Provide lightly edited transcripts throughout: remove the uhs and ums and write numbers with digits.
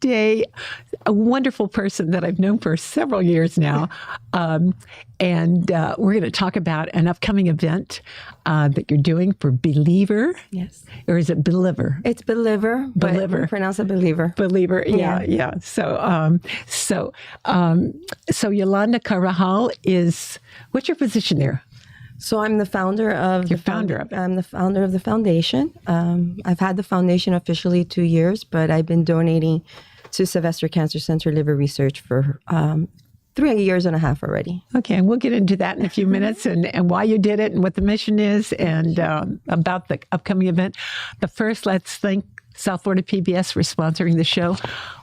Day, a wonderful person that I've known for several years now. And we're going to talk about an upcoming event that you're doing for Believer. Yes. Or is it Believer? It's Believer. Believer. We pronounce it Believer. Believer. Yeah. So Yolanda Carvajal is, what's your position there? So I'm the founder of I'm the founder of the foundation. I've had the foundation officially 2 years, but I've been donating to Sylvester Cancer Center liver research for 3 years and a half already. Okay, and we'll get into that in a few minutes and why you did it and what the mission is and about the upcoming event. But first, let's thank South Florida PBS for sponsoring the show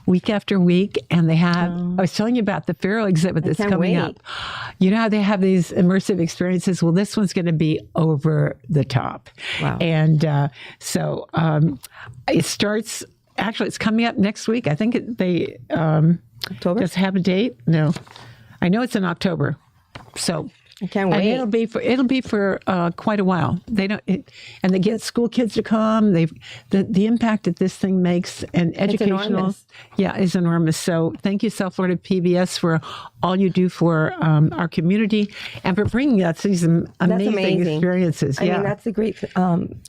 week after week. And they have, I was telling you about the Pharaoh exhibit that's coming up. You know how they have these immersive experiences? Well, this one's going to be over the top. Wow. And so it starts, actually, it's coming up next week. I think they October? Just have a date. No, I know it's in October. So I can't wait. And it'll be for quite a while. They don't, and they get school kids to come. The impact that this thing makes and educational, is enormous. So thank you, South Florida PBS, for all you do for our community and for bringing us these amazing experiences. I mean, that's a great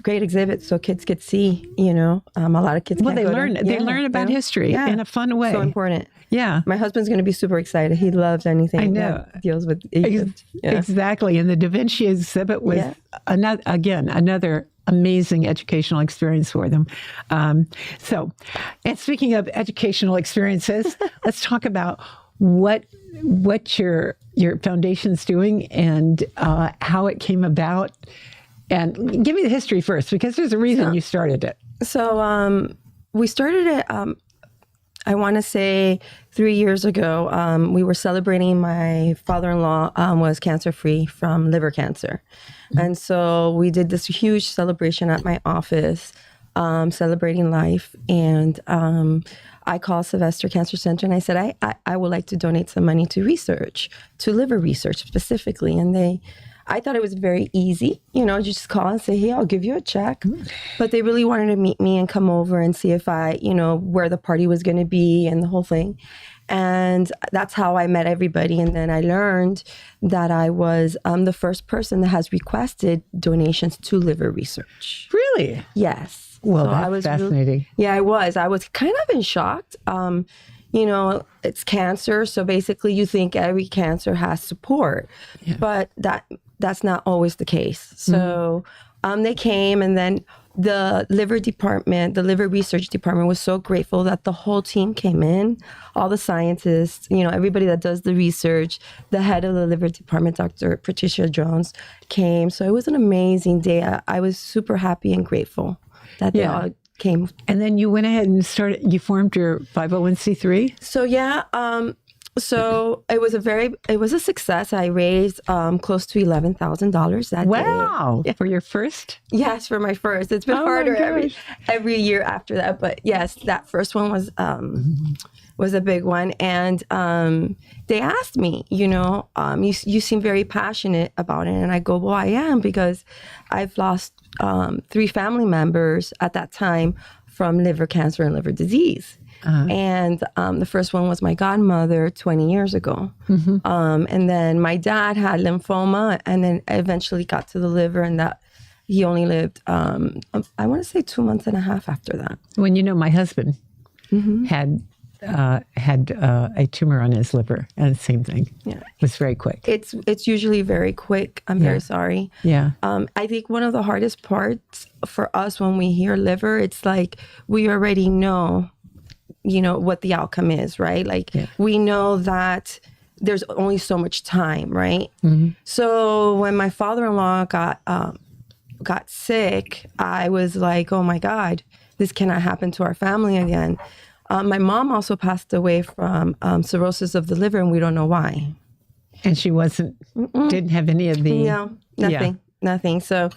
exhibit, so kids could see. A lot of kids. Well, they learn about history in a fun way. So important. Yeah, my husband's going to be super excited. He loves anything that deals with Egypt. Exactly, and the Da Vinci exhibit was another amazing educational experience for them. And speaking of educational experiences, let's talk about what your foundation's doing and how it came about. And give me the history first, because there's a reason you started it. So we started it. I want to say 3 years ago, we were celebrating, my father-in-law was cancer-free from liver cancer. And so we did this huge celebration at my office, celebrating life. And I called Sylvester Cancer Center and I said, I would like to donate some money to research, to liver research specifically. And I thought it was very easy, you just call and say, hey, I'll give you a check. But they really wanted to meet me and come over and see if where the party was going to be and the whole thing. And that's how I met everybody. And then I learned that I was the first person that has requested donations to liver research. Really? Yes. Well, so that's fascinating. I was. I was kind of in shock. It's cancer. So basically you think every cancer has support, but that's not always the case. So they came, and then the liver research department was so grateful that the whole team came in, all the scientists, everybody that does the research, the head of the liver department, Dr. Patricia Jones, came. So it was an amazing day. I was super happy and grateful that they all came. And then you went ahead and you formed your 501c3? So it was a success. I raised close to $11,000 that day. Wow. For your first? Yes, for my first. It's been harder every year after that. But yes, that first one was a big one. And they asked me, you seem very passionate about it. And I go, well, I am, because I've lost 3 family members at that time from liver cancer and liver disease. And the first one was my godmother 20 years ago. And then my dad had lymphoma, and then eventually got to the liver, and that he only lived, I want to say 2 months and a half after that. When my husband had a tumor on his liver, and the same thing. Yeah, it was very quick. It's usually very quick. I'm very sorry. Yeah. I think one of the hardest parts for us when we hear liver, it's like we already know what the outcome is, right? We know that there's only so much time, right? So when my father-in-law got sick, I was like, oh my God, this cannot happen to our family again. My mom also passed away from cirrhosis of the liver, and we don't know why. And she didn't have any of the... No, nothing. So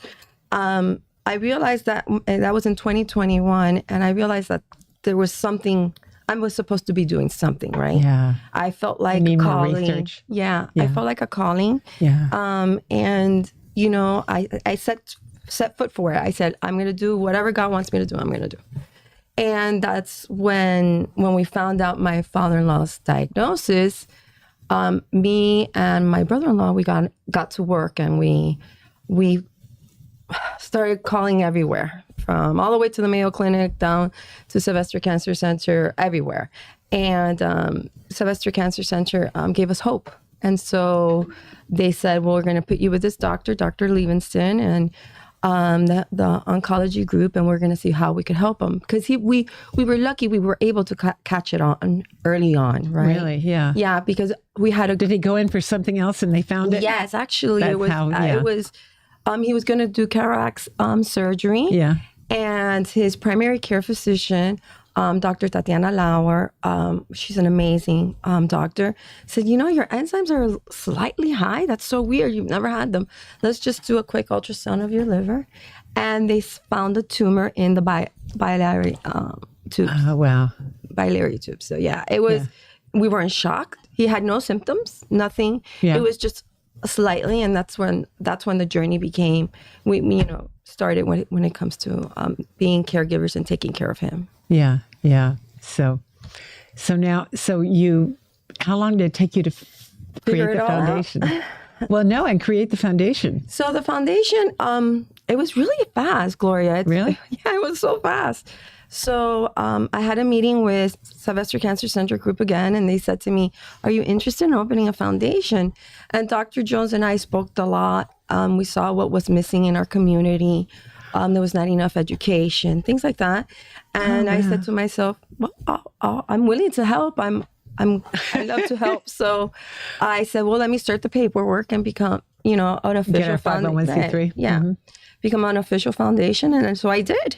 I realized that was in 2021, and I realized that there was something, I was supposed to be doing something, right? Yeah. I felt like a calling. Yeah, I felt like a calling. Yeah. And, I set foot for it. I said, I'm going to do whatever God wants me to do, I'm going to do. And that's when we found out my father-in-law's diagnosis. Me and my brother-in-law, we got to work, and we started calling everywhere, from all the way to the Mayo Clinic down to Sylvester Cancer Center, everywhere. And Sylvester Cancer Center gave us hope. And so they said, well, we're going to put you with this doctor, Dr. Livingston, and the oncology group, and we're going to see how we could help him. Because we were lucky, we were able to catch it on early on, right? Really? Yeah. Yeah, because we had a... Did he go in for something else and they found it? Yes, actually, That's it was... how, yeah. It was he was going to do cataract surgery. Yeah. And his primary care physician, Dr. Tatiana Lauer, she's an amazing doctor, said, your enzymes are slightly high. That's so weird. You've never had them. Let's just do a quick ultrasound of your liver. And they found a tumor in the biliary tubes. Oh, wow. Biliary tubes. So, yeah, it was, we were in shock. He had no symptoms, nothing. Yeah. It was just slightly. And that's when the journey became, started when it comes to being caregivers and taking care of him. Yeah, yeah. So now, how long did it take you to create the foundation? Well, no, and create the foundation. So the foundation, it was really fast, Gloria. Really? Yeah, it was so fast. So I had a meeting with Sylvester Cancer Center Group again, and they said to me, are you interested in opening a foundation? And Dr. Jones and I spoke a lot. We saw what was missing in our community. There was not enough education, things like that. And I said to myself, well, I'm willing to help. I love to help. So I said, well, let me start the paperwork and become, an official foundation. Yeah. Mm-hmm. Become an official foundation. And so I did.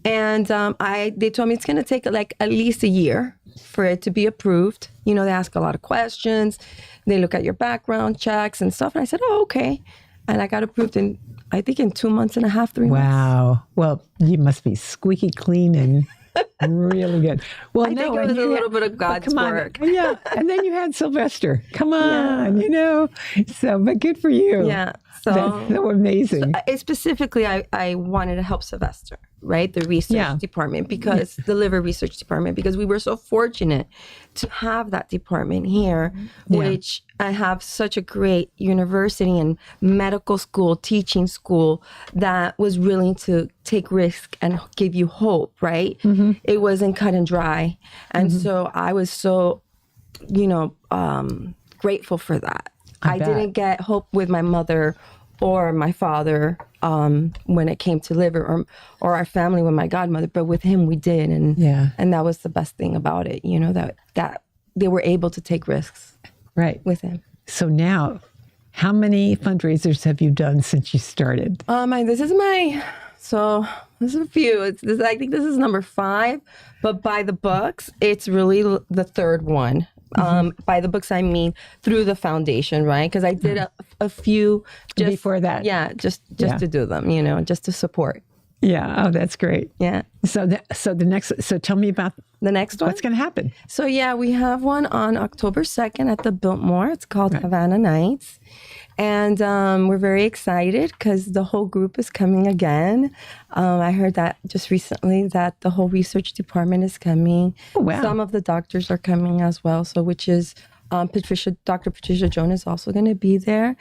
And they told me it's going to take like at least a year for it to be approved. They ask a lot of questions. They look at your background checks and stuff. And I said, oh, okay. And I got approved in 2 months and a half, 3 months. Wow. Well, you must be squeaky clean and really good. Well, I think it was a little bit of God's work. Yeah. And then you had Sylvester. Come on, So, but good for you. Yeah. So that's so amazing. Specifically, I wanted to help Sylvester, right? The research department, because the liver research department, because we were so fortunate to have that department here, which I have such a great university and medical school, teaching school that was willing to take risk and give you hope, right? Mm-hmm. It wasn't cut and dry. And so I was so, grateful for that. I didn't get hope with my mother or my father when it came to liver, or our family with my godmother, but with him we did, and that was the best thing about it, that they were able to take risks with him. So now, how many fundraisers have you done since you started? This is a few. I think this is number 5, but by the books, it's really the third one. By the books, I mean through the foundation, right? Because I did a few just before that. Yeah, just to do them, just to support. Yeah. Oh, that's great. Yeah. So tell me about the next one. What's going to happen? So we have one on October 2nd at the Biltmore. It's called Havana Nights. And we're very excited because the whole group is coming again. I heard that just recently that the whole research department is coming. Oh, wow. Some of the doctors are coming as well. So which is Dr. Patricia Jones is also going to be there.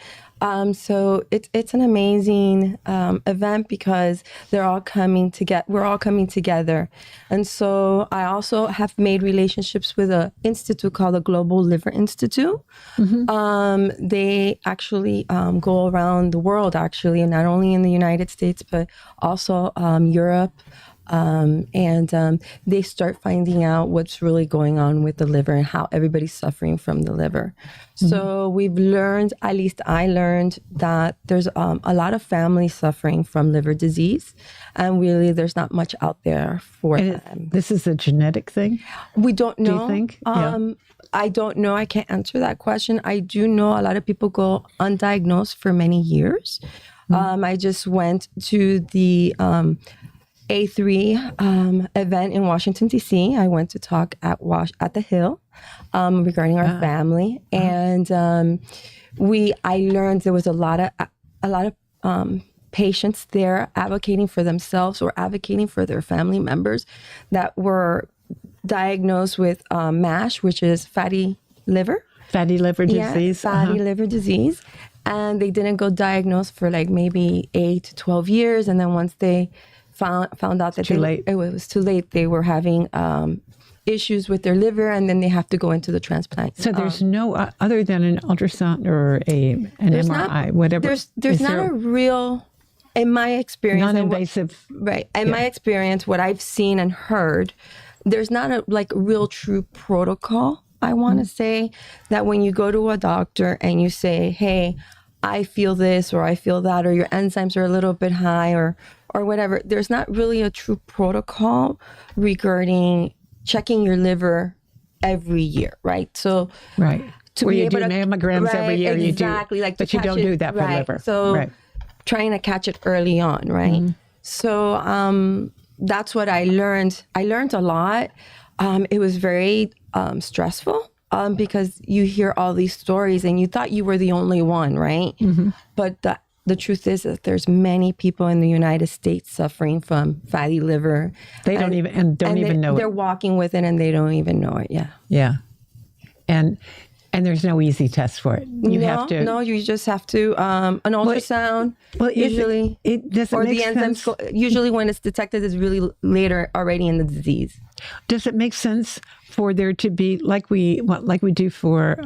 So it's an amazing event because they're all coming together. We're all coming together. And so I also have made relationships with an institute called the Global Liver Institute. Mm-hmm. They actually go around the world, and not only in the United States, but also Europe. And they start finding out what's really going on with the liver and how everybody's suffering from the liver. Mm-hmm. So we've learned, at least I learned, that there's a lot of families suffering from liver disease, and really there's not much out there for them. This is a genetic thing? We don't know. Do you think? I don't know. I can't answer that question. I do know a lot of people go undiagnosed for many years. Mm-hmm. I just went to the A3 event in Washington, D.C. I went to talk at the Hill regarding our family. And I learned there was a lot of patients there advocating for themselves or advocating for their family members that were diagnosed with MASH, which is fatty liver. Fatty liver disease. Fatty liver disease. And they didn't go diagnosed for like maybe 8 to 12 years. And then once they found out that it was too late, they were having issues with their liver, and then they have to go into the transplant. So there's no, other than an ultrasound or an MRI, whatever. There's not a real, in my experience. Non-invasive. Right. In my experience, what I've seen and heard, there's not a like real true protocol. I want to say that when you go to a doctor and you say, hey, I feel this or I feel that, or your enzymes are a little bit high or whatever, there's not really a true protocol regarding checking your liver every year, right? So to where you do mammograms every year, exactly, you do, like but you don't do that for liver. So trying to catch it early on, right? So that's what I learned. I learned a lot. It was very stressful because you hear all these stories and you thought you were the only one, right? But the truth is that there's many people in the United States suffering from fatty liver. They don't even know it. They're walking with it and they don't even know it. Yeah. Yeah. And there's no easy test for it. You just have to an ultrasound. Usually, it doesn't or make the sense. enzymes. Usually, when it's detected, is really later already in the disease. Does it make sense for there to be like we do for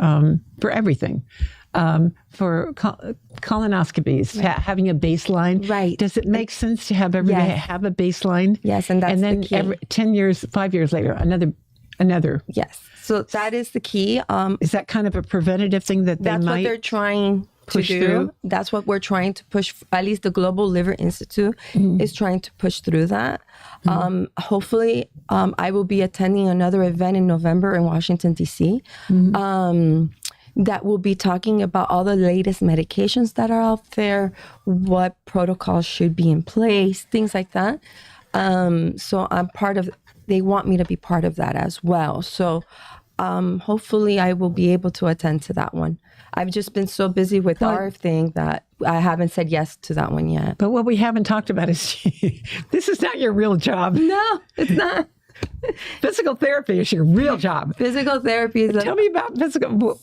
everything, for colonoscopies, having a baseline? Right. Does it make sense to have everybody have a baseline? Yes, and that's then the key. 10 years, 5 years later, another. Yes. So that is the key. Is that kind of a preventative thing that that's what they're trying to do? Through? That's what we're trying to push. At least the Global Liver Institute is trying to push through that. Hopefully, I will be attending another event in November in Washington, D.C. That will be talking about all the latest medications that are out there, what protocols should be in place, things like that. So I'm part of. They want me to be part of that as well. So hopefully I will be able to attend to that one. I've just been so busy with our thing that I haven't said yes to that one yet. But what we haven't talked about is this is not your real job. No, it's not. Physical therapy is your real job. Physical therapy is. Tell me about physical.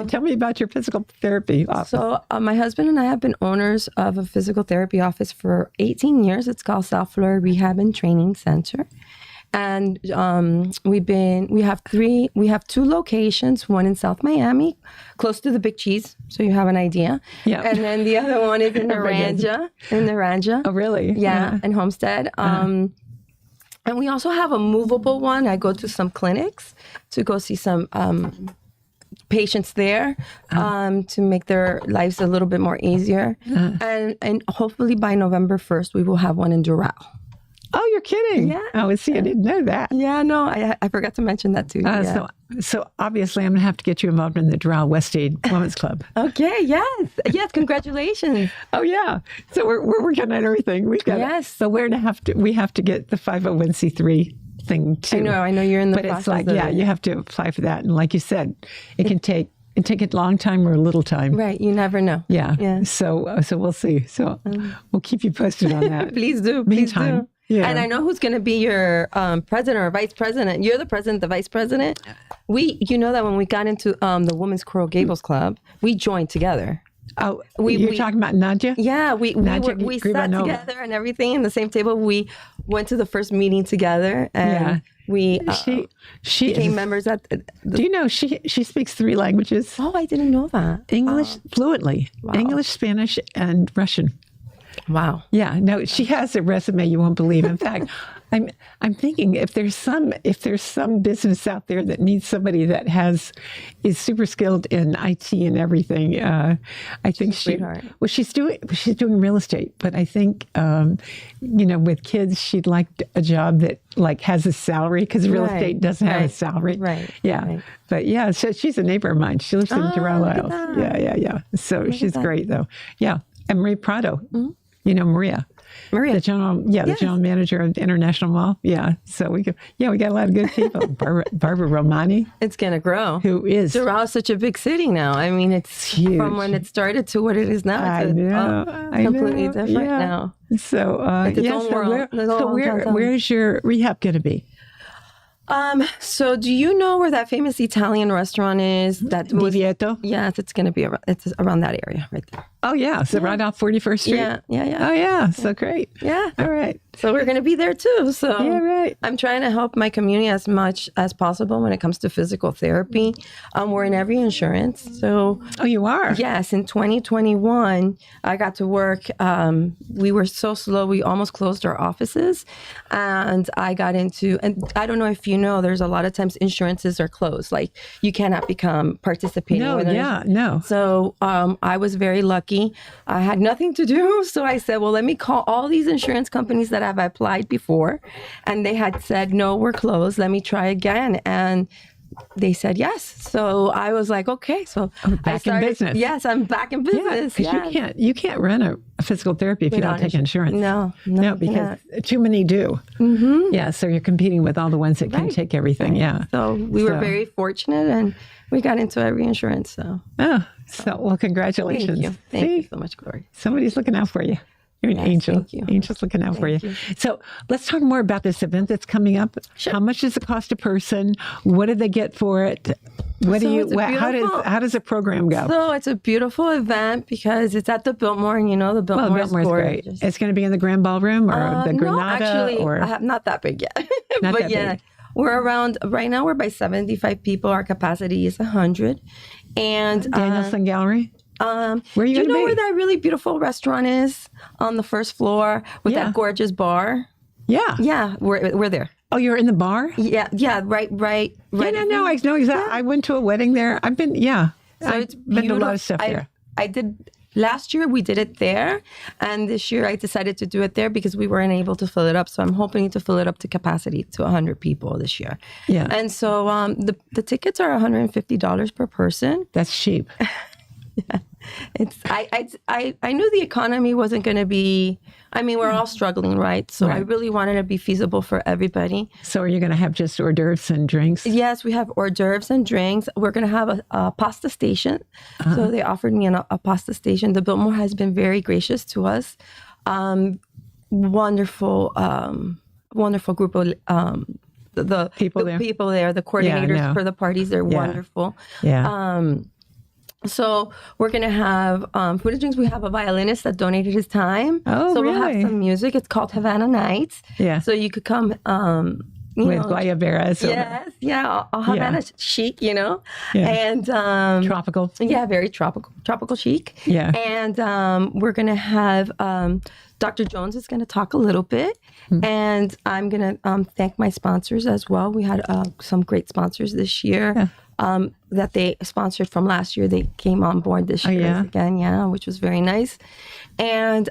Tell me about your physical therapy office. So my husband and I have been owners of a physical therapy office for 18 years. It's called South Florida Rehab and Training Center. And we have 2 locations, one in South Miami, close to the Big Cheese, so you have an idea. Yeah. And then the other one is in Naranja. Oh, really? Yeah, in Homestead. And we also have a movable one. I go to some clinics to go see some patients there to make their lives a little bit more easier. And hopefully by November 1st, we will have one in Doral. Oh, you're kidding. Yeah. Oh, see, I didn't know that. Yeah, no, I forgot to mention that too. So obviously I'm going to have to get you involved in the Doral West Aid Women's Club. Okay, yes, congratulations. Oh, yeah. So we're working on everything. We've got so we have to get the 501c3 thing too. I know you're in the process. But it's like, you have to apply for that. And like you said, it can take a long time or a little time. Right. You never know. Yeah. So we'll see. So we'll keep you posted on that. Please do. Meantime. Yeah. And I know who's going to be your president or vice president. You're the president, the vice president. You know that when we got into the Women's Coral Gables Club, we joined together. Oh, you're talking about Nadia? Yeah, we sat together and everything in the same table. We went to the first meeting together, and we she became members at. Do you know she speaks 3 languages? Oh, I didn't know that. English fluently, English, Spanish, and Russian. Wow. Yeah. No, she has a resume you won't believe. In fact, I'm thinking if there's some business out there that needs somebody that is super skilled in IT and everything, I think she's doing real estate, but I think with kids she'd like a job that like has a salary because real estate doesn't have a salary. Right. Yeah. Right. But yeah, so she's a neighbor of mine. She lives in Doral Isles. Yeah. So she's great though. Yeah. And Maria Prado. You know Maria. Maria. the general manager of the International Mall. Yeah. So we got a lot of good people. Barbara Romani, It's going to grow. who is Doral such a big city now. I mean, it's huge. from when it started to what it is now. I It's know. completely different Yeah. now. So, It's its own world. It's its own town. where's your rehab going to be? So do you know where that famous Italian restaurant is? Divieto? Yes, it's going to be around that area right there. Oh, yeah. Is it right off 41st Street? Yeah. Oh, yeah. So great. Yeah. All right. So we're going to be there too. So Yeah, right. I'm trying to help my community as much as possible when it comes to physical therapy. We're in every insurance. So Oh, you are? yes, in 2021, I got to work. We were so slow. We almost closed our offices. And I got into, and I don't know if you know, there's a lot of times insurances are closed. Like you cannot become participating. No, with an yeah, insurance. no. So I was very lucky. I had nothing to do. So I said, well, let me call all these insurance companies that I've applied before. And they had said, no, we're closed. Let me try again. And they said yes. So I was like, okay. So I back in business. Yes, I'm back in business. Yeah, because you can't run a physical therapy if you don't take insurance. No, because too many do. Mm-hmm. Yeah, so you're competing with all the ones that can take everything. Yeah. So we were very fortunate, and we got into every insurance. So well, congratulations. Thank you so much, Gloria. Somebody's looking out for you. You're an angel. Thank you. Angel's looking out for you. So let's talk more about this event that's coming up. Sure. How much does it cost a person? What do they get for it? What do you? How does the program go? So it's a beautiful event because it's at the Biltmore, and the Biltmore is Biltmore's great. gorgeous. It's going to be in the Grand Ballroom or the Granada? No, actually, or I have not that big yet. Not but that yeah, big. we're around right now. We're by 75 people. Our capacity is 100. And Danielson Gallery? Where are you do you know going where to be? that really beautiful restaurant is on the first floor with that gorgeous bar? Yeah. Yeah, we're there. Oh, you're in the bar? Yeah, right. Yeah, no, I know exactly. Yeah. I went to a wedding there. I've been, So I've it's been to a lot of stuff there. I did. Last year we did it there, and this year I decided to do it there because we weren't able to fill it up. So I'm hoping to fill it up to capacity to 100 people this year. Yeah. And so the tickets are $150 per person. That's cheap. It's I knew the economy wasn't going to be. I mean, we're all struggling, right? So I really wanted it to be feasible for everybody. So are you going to have just hors d'oeuvres and drinks? Yes, we have hors d'oeuvres and drinks. We're going to have a pasta station. So they offered me a pasta station. The Biltmore has been very gracious to us. Wonderful group of the people there, the coordinators for the parties. They're wonderful. Yeah. So we're going to have food and drinks. We have a violinist that donated his time. Oh, so really? we'll have some music. It's called Havana Nights. Yeah. So you could come with Gloria Vera. Yes. Yeah. All Havana chic, Yeah. And Tropical. yeah, very tropical chic. Yeah. And we're going to have Dr. Jones is going to talk a little bit. And I'm going to thank my sponsors as well. We had some great sponsors this year. Yeah. That they sponsored from last year. They came on board this year again, which was very nice. And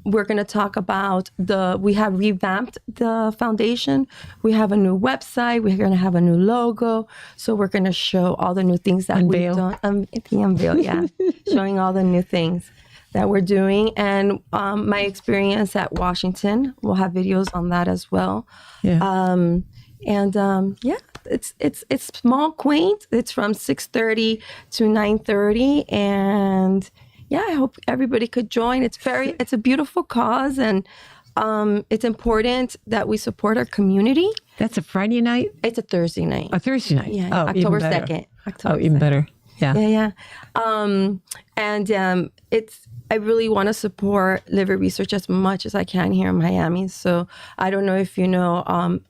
we're going to talk about we have revamped the foundation. We have a new website. We're going to have a new logo. So we're going to show all the new things that we've done. The unveil, yeah. Showing all the new things that we're doing. And my experience at Washington, we'll have videos on that as well. Yeah. It's small, quaint. It's from 6:30 to 9:30, and I hope everybody could join. It's a beautiful cause, and it's important that we support our community. That's a Friday night? It's a Thursday night. A Thursday night? Yeah, oh, October even better. 2nd. Even better. Yeah. Yeah. I really want to support liver research as much as I can here in Miami. So I don't know if you know,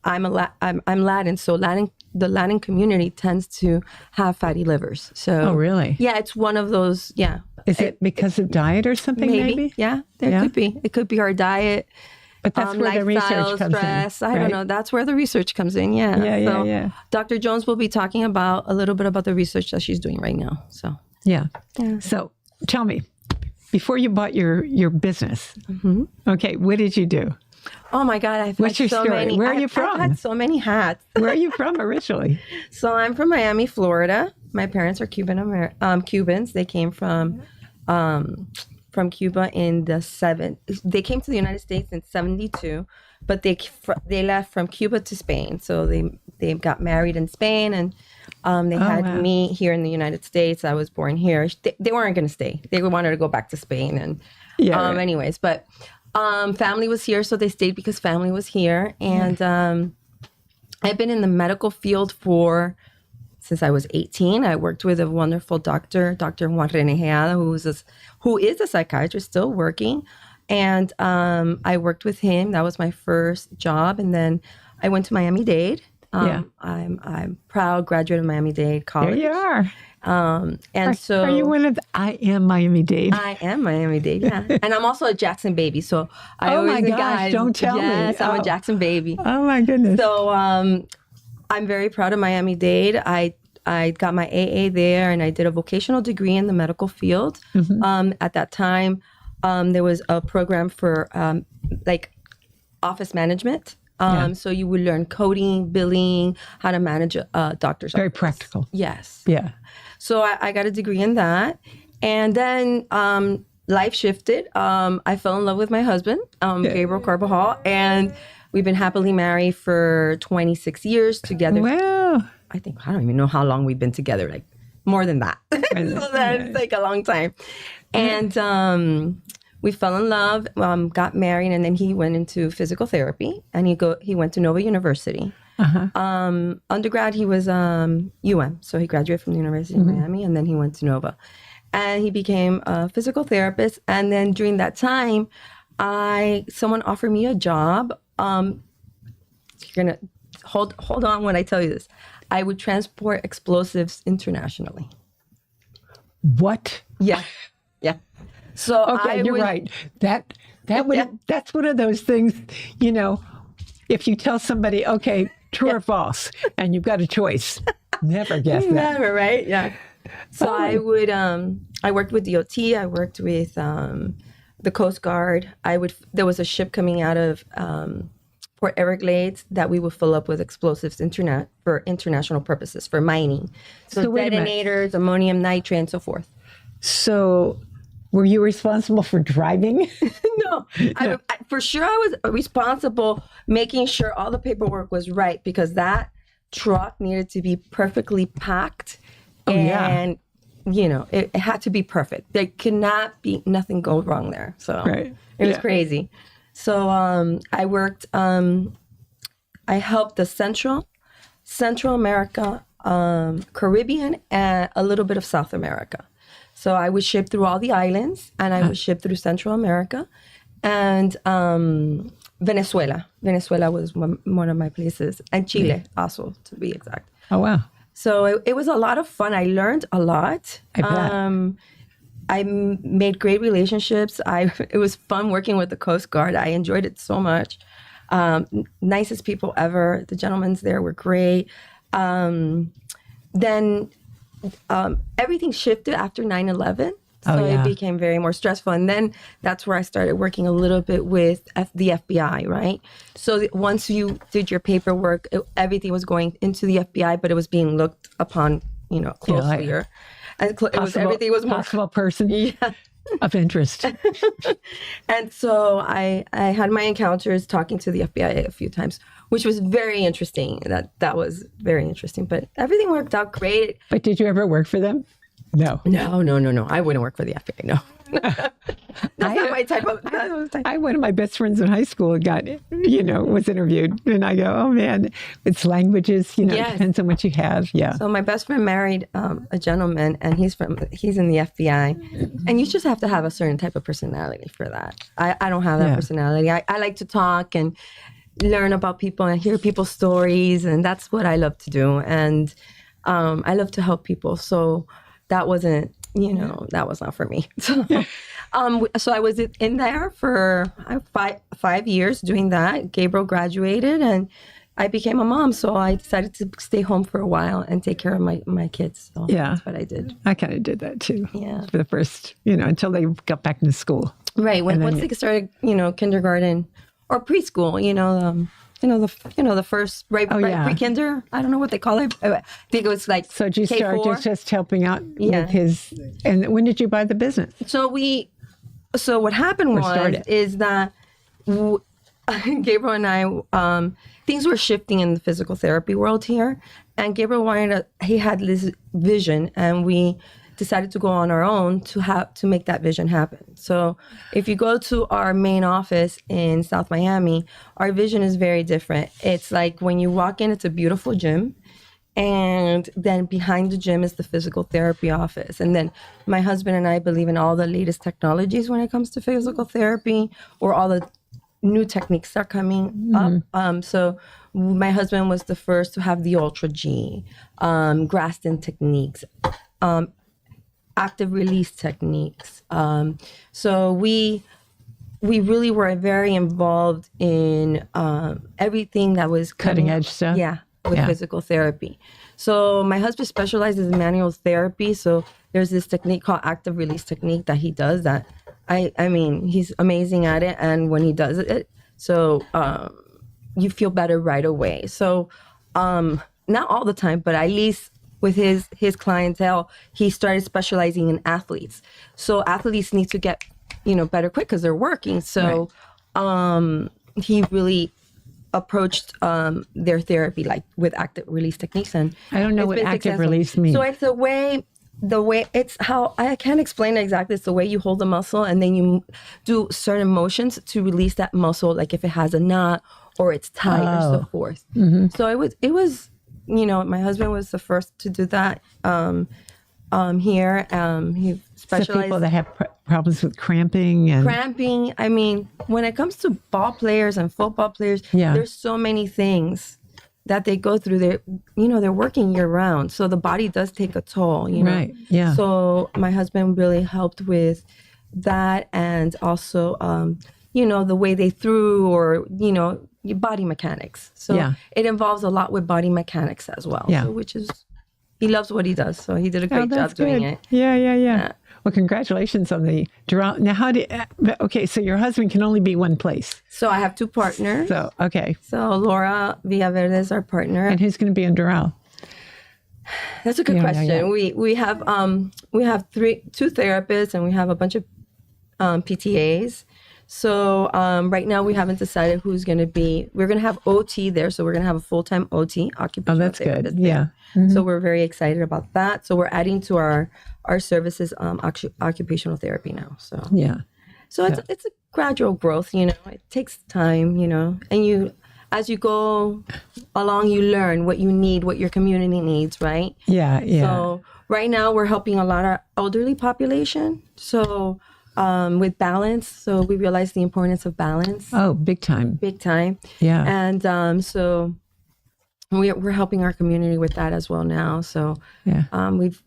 I'm Latin. So the Latin community tends to have fatty livers. So really? Yeah, it's one of those. Yeah. Is it because of diet or something? Maybe. Yeah, could be. It could be our diet. But that's where the research comes stress, in. I don't know. That's where the research comes in. Yeah. Yeah. Dr. Jones will be talking a little bit about the research that she's doing right now. So. Yeah. So tell me, before you bought your business, okay, what did you do? Oh my God! What's your story? Many. Where are you from? I've had so many hats. Where are you from originally? So I'm from Miami, Florida. My parents are Cubans. They came from from Cuba in the they came to the United States in 72, but they left from Cuba to Spain. So they got married in Spain, and they had me here in the United States. I was born here. They weren't going to stay. They wanted to go back to Spain. And anyways, but family was here, so they stayed because family was here. And I've been in the medical field since I was 18. I worked with a wonderful doctor, Dr. Juan Renejada, who is a psychiatrist, still working. And I worked with him. That was my first job. And then I went to Miami-Dade. I'm proud graduate of Miami-Dade College. There you are. So are you one of I am Miami-Dade? I am Miami-Dade, yeah. And I'm also a Jackson baby. So I oh always my gosh, don't tell me. Yes, I'm a Jackson baby. Oh my goodness. So I'm very proud of Miami-Dade. I got my AA there, and I did a vocational degree in the medical field. At that time, there was a program for like office management. So you would learn coding, billing, how to manage a doctor's Very office. practical. Yes. Yeah. So I got a degree in that. And then life shifted. I fell in love with my husband, Gabriel Carvajal, and we've been happily married for 26 years together. Wow. I don't even know how long we've been together, like more than that. So that's like a long time. And we fell in love, got married, and then he went into physical therapy, and he went to Nova University. Undergrad, he was UM, so he graduated from the University of Miami, and then he went to Nova. And he became a physical therapist. And then during that time, someone offered me a job. You're gonna hold on when I tell you this. I would transport explosives internationally. What? Yeah. So you're right. That's one of those things, if you tell somebody, okay, true or false, and you've got a choice, never guess that. Never, right? Yeah. So I worked with DOT. I worked with the Coast Guard. There was a ship coming out of Port Everglades that we would fill up with explosives for international purposes, for mining. So detonators, ammonium nitrate, and so forth. So were you responsible for driving? No. For sure I was responsible making sure all the paperwork was right, because that truck needed to be perfectly packed. And, it had to be perfect. There could not be nothing go wrong there. So it was crazy. So I worked, I helped the Central America, Caribbean, and a little bit of South America. So I would ship through all the islands, and I would ship through Central America, and Venezuela. Venezuela was one of my places, and Chile also, to be exact. Oh, wow. So it was a lot of fun. I learned a lot. I bet. I made great relationships. It was fun working with the Coast Guard. I enjoyed it so much. Nicest people ever. The gentlemen there were great. Then everything shifted after 9/11. So it became very more stressful. And then that's where I started working a little bit with the FBI, right? So once you did your paperwork, everything was going into the FBI, but it was being looked upon, closely. Everything was more possible person of interest. And so I had my encounters talking to the FBI a few times, which was very interesting. That was very interesting. But everything worked out great. But did you ever work for them? No. I wouldn't work for the FBI. No. That's not my type of. One of my best friends in high school was interviewed, and I go, oh man, it's languages, it depends on what you have. Yeah. So my best friend married a gentleman, and he's in the FBI, and you just have to have a certain type of personality for that. I don't have that personality. I like to talk and learn about people and hear people's stories, and that's what I love to do. And I love to help people. So that wasn't. That was not for me. So, so I was in there for 5 years doing that. Gabriel graduated, and I became a mom. So I decided to stay home for a while and take care of my kids. So that's what I did. I kind of did that too. Yeah. For the first, until they got back into school. Right. Once they started, kindergarten or preschool, the first pre-kinder. I don't know what they call it. I think it was like so. Did you start K4? just helping out with his? And when did you buy the business? So So what happened is that Gabriel and I, things were shifting in the physical therapy world here, and Gabriel he had this vision, and we decided to go on our own to make that vision happen. So if you go to our main office in South Miami, our vision is very different. It's like when you walk in, it's a beautiful gym. And then behind the gym is the physical therapy office. And then my husband and I believe in all the latest technologies when it comes to physical therapy, or all the new techniques are coming up. So my husband was the first to have the Ultra G, Graston techniques, active release techniques. So we really were very involved in everything that was cutting edge stuff. With physical therapy. So my husband specializes in manual therapy. So there's this technique called active release technique that he does that I mean, he's amazing at it. And when he does it, so you feel better right away. So not all the time, but at least with his clientele, he started specializing in athletes. So athletes need to get, better quick because they're working. So he really approached their therapy like with active release techniques, and I don't know what active release means. So it's the way it's how I can't explain it exactly. It's the way you hold the muscle and then you do certain motions to release that muscle, like if it has a knot or it's tight or so forth. So it was my husband was the first to do that here. He specialized. So people that have problems with cramping. I mean, when it comes to ball players and football players, there's so many things that they go through. They're working year round, so the body does take a toll. Right. Yeah. So my husband really helped with that, and also, the way they threw, or your body mechanics. So it involves a lot with body mechanics as well. Yeah. So, which is. He loves what he does, so he did a great job doing it. Yeah. Well, congratulations on the draw. Now, so your husband can only be one place. So I have two partners. So Laura Villaverde is our partner. And who's going to be in Doral? That's a good question. Yeah. We have two therapists, and we have a bunch of PTAs. So right now we haven't decided who's going to be. We're going to have OT there, so we're going to have a full-time OT, occupational therapist. Oh, that's good. Yeah. Mm-hmm. So we're very excited about that. So we're adding to our services occupational therapy now. So So it's a gradual growth. It takes time. And as you go along, you learn what you need, what your community needs, right? Yeah. So right now we're helping a lot of elderly population. So. With balance, so we realize the importance of balance. Oh, big time. Yeah. And so we're helping our community with that as well now. So we've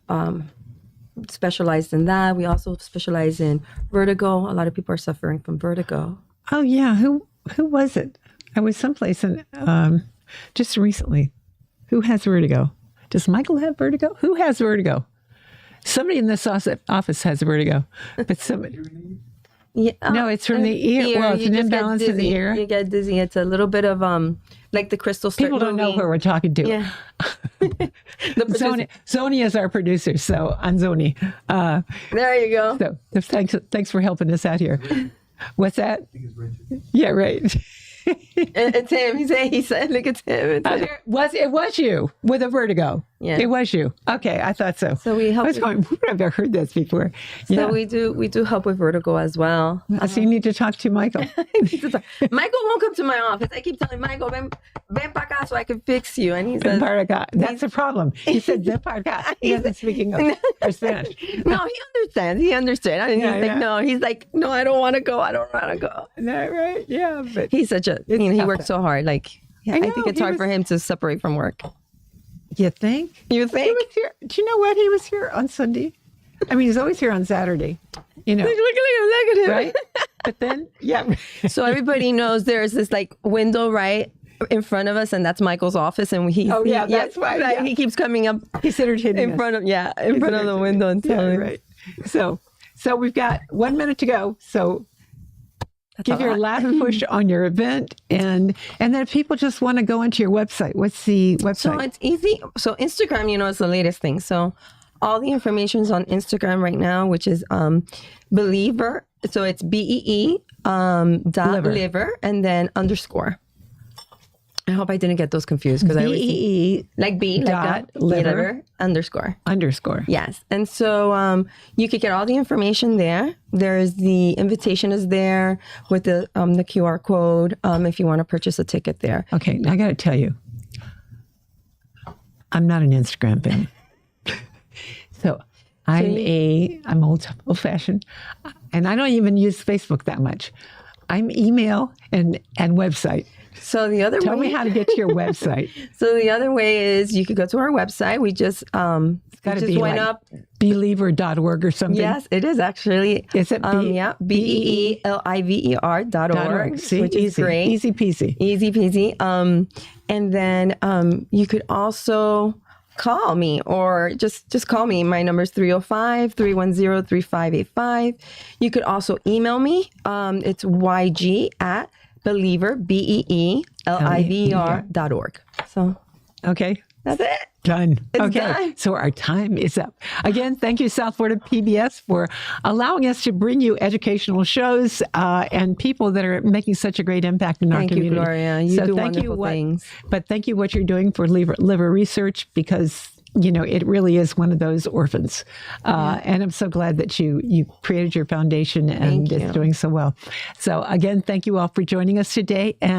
specialized in that. We also specialize in vertigo. A lot of people are suffering from vertigo. Oh yeah, who was it? I was someplace in just recently. Who has vertigo? Does Michael have vertigo? Who has vertigo? Somebody in this office has vertigo, but somebody. Yeah, no, it's from the ear. Well, it's an imbalance in the ear. You get dizzy. It's a little bit of like the crystal. People don't know who we're talking to. Yeah. Zoni is our producer, so on Zoni. There you go. So thanks for helping us out here. What's that? I think it's Richard. Yeah, right. It's him. He said, look, it's him. It was you with a vertigo. Yeah. It was you. Okay, I thought so. So we help. I was going, where have I heard this before? So we do help with vertigo as well. So you need to talk to Michael. Michael won't come to my office. I keep telling Michael, ven para acá so I can fix you. And he says, that's the problem. He said, ven para acá. He doesn't speak English or Spanish. No, he understands. He understood. And he's like, no, I don't want to go. I don't want to go. No, right? Yeah. But he's such a, he works so hard. Like, I think it's hard for him to separate from work. You think? You think? He was here. Do you know what? He was here on Sunday. I mean, he's always here on Saturday. Look at him. Right? But then, So everybody knows there's this like window right in front of us, and that's Michael's office. And that's why. Right. He keeps coming up. He's entertaining in front of the window and telling. Right. So we've got 1 minute to go. So. Give your last push on your event, and then if people just want to go into your website, what's the website? So it's easy. So Instagram, is the latest thing. So all the information's on Instagram right now, which is Believer. So it's BEE dot liver and then underscore. I hope I didn't get those confused because I always see like B dot like liver underscore. Yes. And so you could get all the information there. There's the invitation is there with the QR code if you want to purchase a ticket there. Okay, I got to tell you, I'm not an Instagram fan. So I'm old fashioned, and I don't even use Facebook that much. I'm email and website. So the other Tell me how to get to your website. So the other way is you could go to our website. We just went up believer.org or something. Yes, it is actually. Is it BEELIVER.org, See, which is great. Easy peasy. Easy peasy. And then you could also call me or just call me. My number is 305-310-3585. You could also email me. It's YG@Believer, BEELIVER.org. So, okay. That's it. Done. It's okay. done. So our time is up. Again, thank you, South Florida PBS, for allowing us to bring you educational shows and people that are making such a great impact in our community. Thank you, Gloria. You do wonderful things. But thank you what you're doing for liver research, because it really is one of those orphans. And I'm so glad that you created your foundation and it's doing so well. So again, thank you all for joining us today. And